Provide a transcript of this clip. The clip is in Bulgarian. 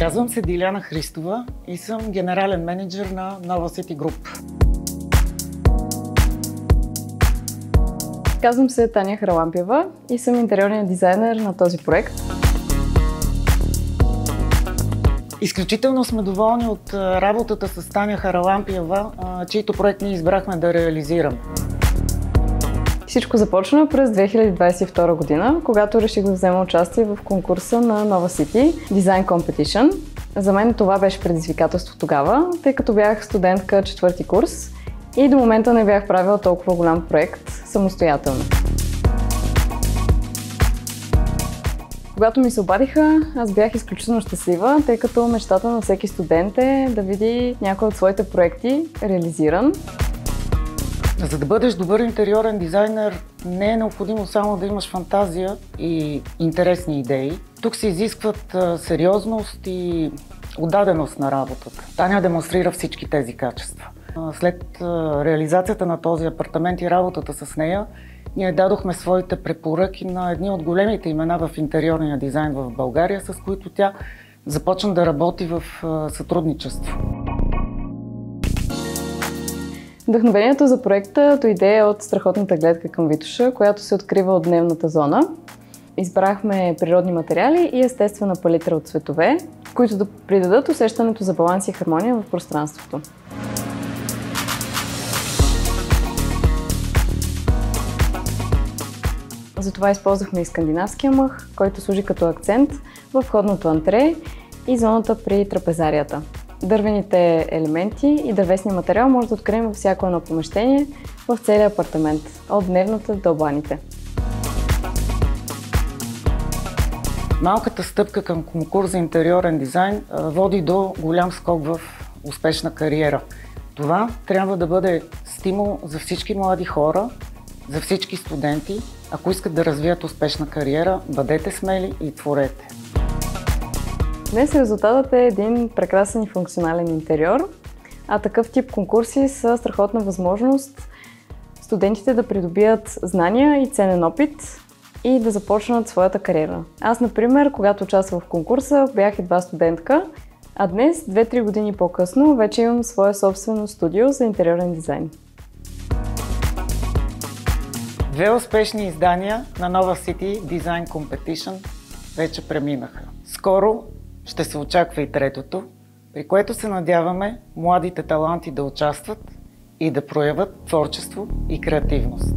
Казвам се Диляна Христова и съм генерален менеджер на Nova City Group. Казвам се Таня Харалампиева и съм интериорният дизайнер на този проект. Изключително сме доволни от работата с Таня Харалампиева, чийто проект ние избрахме да реализираме. Всичко започна през 2022 година, когато реших да взема участие в конкурса на Nova City Design Competition. За мен това беше предизвикателство тогава, тъй като бях студентка четвърти курс и до момента не бях правила толкова голям проект самостоятелно. Когато ми се обадиха, аз бях изключително щастлива, тъй като мечтата на всеки студент е да види някой от своите проекти реализиран. За да бъдеш добър интериорен дизайнер, не е необходимо само да имаш фантазия и интересни идеи. Тук се изискват сериозност и отдаденост на работата. Таня демонстрира всички тези качества. След реализацията на този апартамент и работата с нея, ние дадохме своите препоръки на едни от големите имена в интериорния дизайн в България, с които тя започна да работи в сътрудничество. Вдъхновението за проекта дойде от страхотната гледка към Витоша, която се открива от дневната зона. Избрахме природни материали и естествена палитра от цветове, които да придадат усещането за баланс и хармония в пространството. Затова използвахме и скандинавския мъх, който служи като акцент в входното антре и зоната при трапезарията. Дървените елементи и дървесния материал може да открием във всяко едно помещение в целия апартамент, от дневната до баните. Малката стъпка към конкурс за интериорен дизайн води до голям скок в успешна кариера. Това трябва да бъде стимул за всички млади хора, за всички студенти. Ако искат да развият успешна кариера, бъдете смели и творете. Днес резултатът е един прекрасен и функционален интериор, а такъв тип конкурси са страхотна възможност студентите да придобият знания и ценен опит и да започнат своята кариера. Аз, например, когато участвах в конкурса, бях едва студентка, а днес, 2-3 години по-късно, вече имам свое собствено студио за интериорен дизайн. Две успешни издания на Nova City Design Competition вече преминаха. Скоро ще се очаква и третото, при което се надяваме младите таланти да участват и да проявят творчество и креативност.